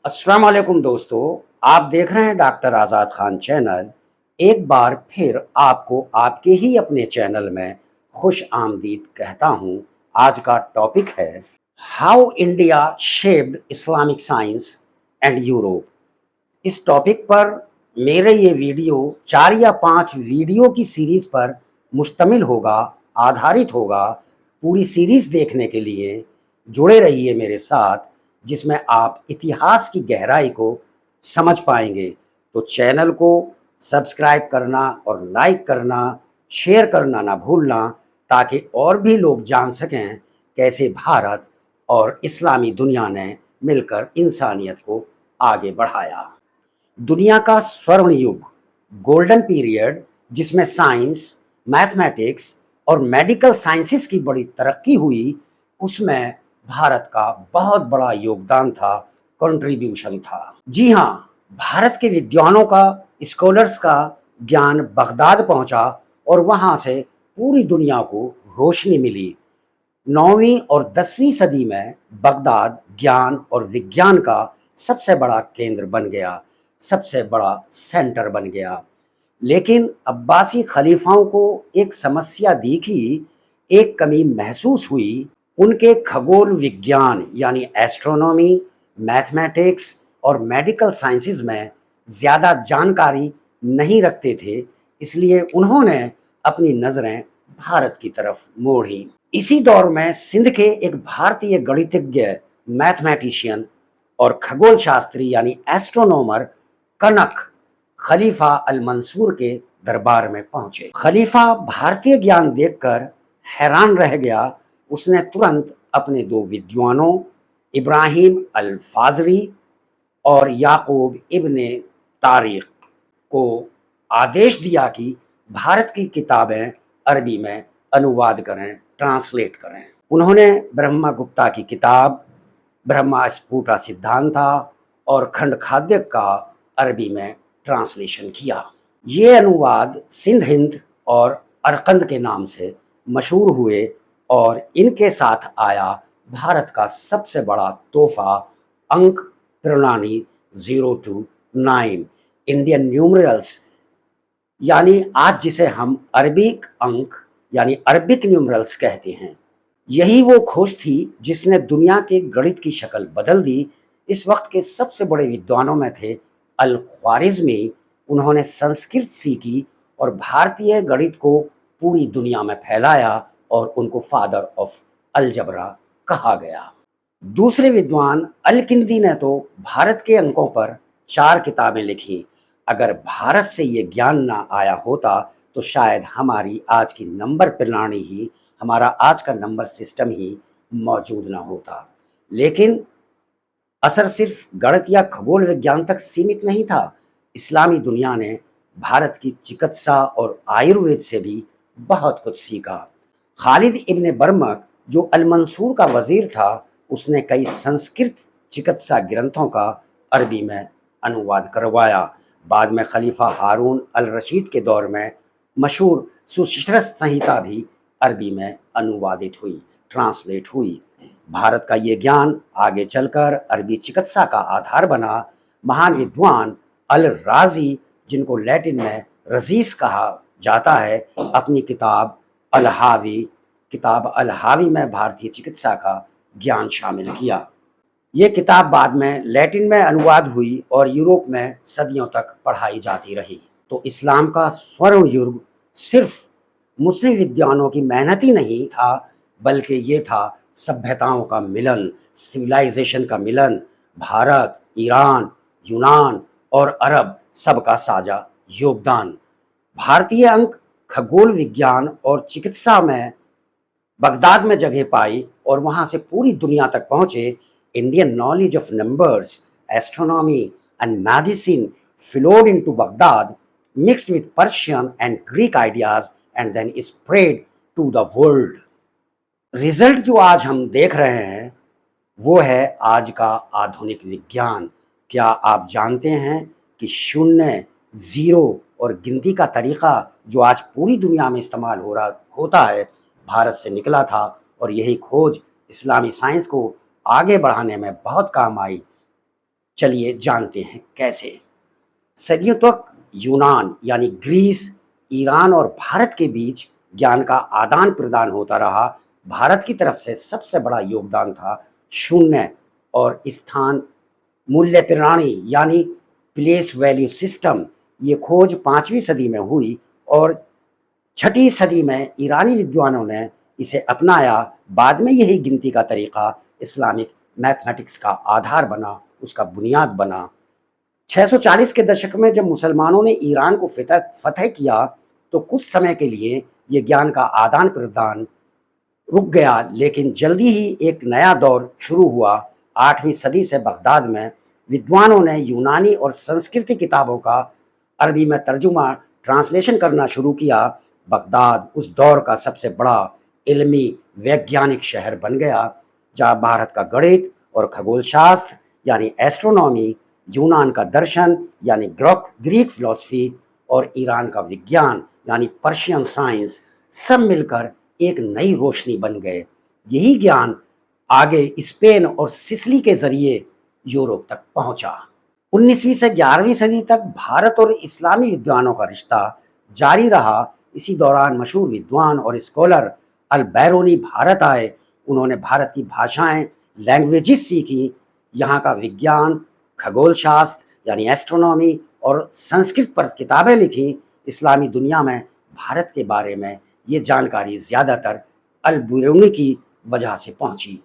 अस्सलाम वालेकुम दोस्तों। आप देख रहे हैं डॉक्टर आज़ाद खान चैनल। एक बार फिर आपको आपके ही अपने चैनल में खुश आमदीद कहता हूँ। आज का टॉपिक है how India shaped Islamic science and Europe. इस टॉपिक पर मेरे ये वीडियो 4 या 5 वीडियो की सीरीज़ पर मुश्तमिल होगा, आधारित होगा। पूरी सीरीज़ देखने के लिए जुड़े रहिए मेरे साथ, जिसमें आप इतिहास की गहराई को समझ पाएँगे। तो चैनल को सब्सक्राइब करना और लाइक करना, शेयर करना ना भूलना, ताकि और भी लोग जान सकें कैसे भारत और इस्लामी दुनिया ने मिलकर इंसानियत को आगे बढ़ाया। दुनिया का स्वर्ण युग, गोल्डन पीरियड, जिसमें साइंस, मैथमेटिक्स और मेडिकल साइंसेस की बड़ी तरक्की हुई, उसमें भारत का बहुत बड़ा योगदान था, कंट्रीब्यूशन था। जी हाँ, भारत के विद्वानों का, स्कॉलर्स का ज्ञान बगदाद पहुंचा और वहां से पूरी दुनिया को रोशनी मिली। 9वीं और 10वीं सदी में बगदाद ज्ञान और विज्ञान का सबसे बड़ा केंद्र बन गया, सबसे बड़ा सेंटर बन गया। लेकिन अब्बासी खलीफाओं को एक समस्या दिखी, एक कमी महसूस हुई। उनके खगोल विज्ञान यानी एस्ट्रोनॉमी, मैथमेटिक्स और मेडिकल साइंसेस में ज़्यादा जानकारी नहीं रखते थे, इसलिए उन्होंने अपनी नज़रें भारत की तरफ मोड़ी। इसी दौर में सिंध के एक भारतीय गणितज्ञ, मैथमेटिशियन और खगोल शास्त्री यानी एस्ट्रोनॉमर कनक खलीफा अल मंसूर के दरबार में पहुंचे। खलीफा भारतीय ज्ञान देखकर हैरान रह गया। उसने तुरंत अपने दो विद्वानों, इब्राहिम अल फाजरी और याकूब इब्ने तारिक को आदेश दिया कि भारत की किताबें अरबी में अनुवाद करें, ट्रांसलेट करें। उन्होंने ब्रह्मगुप्ता की किताब ब्रह्मा स्फुटा सिद्धांता और खंडखाद्य का अरबी में ट्रांसलेशन किया। ये अनुवाद सिंध हिंद और अरकंद के नाम से मशहूर हुए और इनके साथ आया भारत का सबसे बड़ा तोहफा, अंक प्रणाली 0 to 9 इंडियन न्यूमरल्स, यानी आज जिसे हम अरबिक अंक यानी अरबिक न्यूमरल्स कहते हैं। यही वो खोज थी जिसने दुनिया के गणित की शक्ल बदल दी। इस वक्त के सबसे बड़े विद्वानों में थे अल ख्वारिज़मी। उन्होंने संस्कृत सीखी और भारतीय गणित को पूरी दुनिया में फैलाया और उनको फादर ऑफ अलजबरा कहा गया। दूसरे विद्वान अल-किंदी ने तो भारत के अंकों पर 4 किताबें लिखी। अगर भारत से ये ज्ञान ना आया होता तो शायद हमारी आज की नंबर प्रणाली ही, हमारा आज का नंबर सिस्टम ही मौजूद ना होता। लेकिन असर सिर्फ गणित या खगोल विज्ञान तक सीमित नहीं था। इस्लामी दुनिया ने भारत की चिकित्सा और आयुर्वेद से भी बहुत कुछ सीखा। खालिद इब्ने बर्मक, जो अल मंसूर का वजीर था, उसने कई संस्कृत चिकित्सा ग्रंथों का अरबी में अनुवाद करवाया। बाद में खलीफा हारून अल रशीद के दौर में मशहूर सुश्रुत संहिता भी अरबी में अनुवादित हुई, ट्रांसलेट हुई। भारत का ये ज्ञान आगे चलकर अरबी चिकित्सा का आधार बना। महान विद्वान अल राजी, जिनको लैटिन में रजीस कहा जाता है, अपनी किताब अल हावी में भारतीय चिकित्सा का ज्ञान शामिल किया। ये किताब बाद में लैटिन में अनुवाद हुई और यूरोप में सदियों तक पढ़ाई जाती रही। तो इस्लाम का स्वर्ण युग सिर्फ मुस्लिम विद्वानों की मेहनत ही नहीं था, बल्कि ये था सभ्यताओं का मिलन, सिविलाइजेशन का मिलन। भारत, ईरान, यूनान और अरब सबका साझा योगदान। भारतीय अंक, खगोल विज्ञान और चिकित्सा में बगदाद में जगह पाई और वहां से पूरी दुनिया तक पहुंचे। Indian knowledge of numbers, astronomy and medicine flowed into Baghdad, mixed with Persian and Greek ideas and then spread to the world. Result जो आज हम देख रहे हैं वो है आज का आधुनिक विज्ञान। क्या आप जानते हैं कि शून्य, जीरो और गिनती का तरीका जो आज पूरी दुनिया में इस्तेमाल होता है, भारत से निकला था। और यही खोज इस्लामी साइंस को आगे बढ़ाने में बहुत काम आई। चलिए जानते हैं कैसे। सदियों तक यूनान यानी ग्रीस, ईरान और भारत के बीच ज्ञान का आदान-प्रदान होता रहा। भारत की तरफ से सबसे बड़ा योगदान था शून्य और स्थान मूल्य प्रणाली यानी प्लेस वैल्यू सिस्टम। ये खोज 5वीं सदी में हुई और 6ठी सदी में ईरानी विद्वानों ने इसे अपनाया। बाद में यही गिनती का तरीका इस्लामिक मैथमेटिक्स का आधार बना, उसका बुनियाद बना। 640 के दशक में जब मुसलमानों ने ईरान को फतह किया, तो कुछ समय के लिए ये ज्ञान का आदान-प्रदान रुक गया, लेकिन जल्दी ही एक नया दौर शुरू हुआ। 8वीं सदी से बगदाद में विद्वानों ने यूनानी और संस्कृत किताबों का अरबी में तर्जुमा ट्रांसलेशन करना शुरू किया। बगदाद उस दौर का सबसे बड़ा इल्मी वैज्ञानिक शहर बन गया, जहाँ भारत का गणित और खगोल शास्त्र यानी एस्ट्रोनॉमी, यूनान का दर्शन यानी ग्रीक फिलॉसफी और ईरान का विज्ञान यानी पर्शियन साइंस सब मिलकर एक नई रोशनी बन गए। यही ज्ञान आगे स्पेन और सिसिली के जरिए यूरोप तक पहुंचा। 19वीं से 11वीं सदी तक भारत और इस्लामी विद्वानों का रिश्ता जारी रहा। इसी दौरान मशहूर विद्वान और स्कॉलर अल बैरूनी भारत आए। उन्होंने भारत की भाषाएं, लैंग्वेजेस सीखी, यहाँ का विज्ञान, खगोल शास्त्र यानी एस्ट्रोनॉमी और संस्कृत पर किताबें लिखी। इस्लामी दुनिया में भारत के बारे में ये जानकारी ज़्यादातर अल बैरूनी की वजह से पहुंची।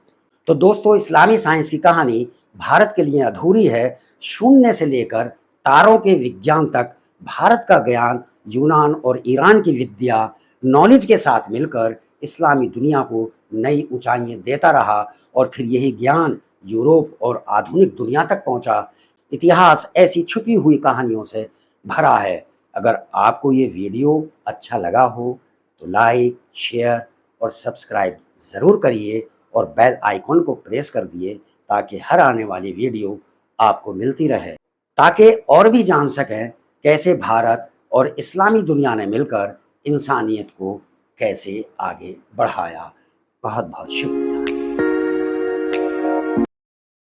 तो दोस्तों, इस्लामी साइंस की कहानी भारत के लिए अधूरी है। शून्य से लेकर तारों के विज्ञान तक भारत का ज्ञान यूनान और ईरान की विद्या नॉलेज के साथ मिलकर इस्लामी दुनिया को नई ऊंचाइयां देता रहा और फिर यही ज्ञान यूरोप और आधुनिक दुनिया तक पहुंचा। इतिहास ऐसी छुपी हुई कहानियों से भरा है। अगर आपको ये वीडियो अच्छा लगा हो तो लाइक, शेयर और सब्सक्राइब ज़रूर करिए और बेल आइकॉन को प्रेस कर दिए, ताकि हर आने वाली वीडियो आपको मिलती रहे, ताकि और भी जान सकें कैसे भारत और इस्लामी दुनिया ने मिलकर इंसानियत को कैसे आगे बढ़ाया। बहुत बहुत शुक्रिया।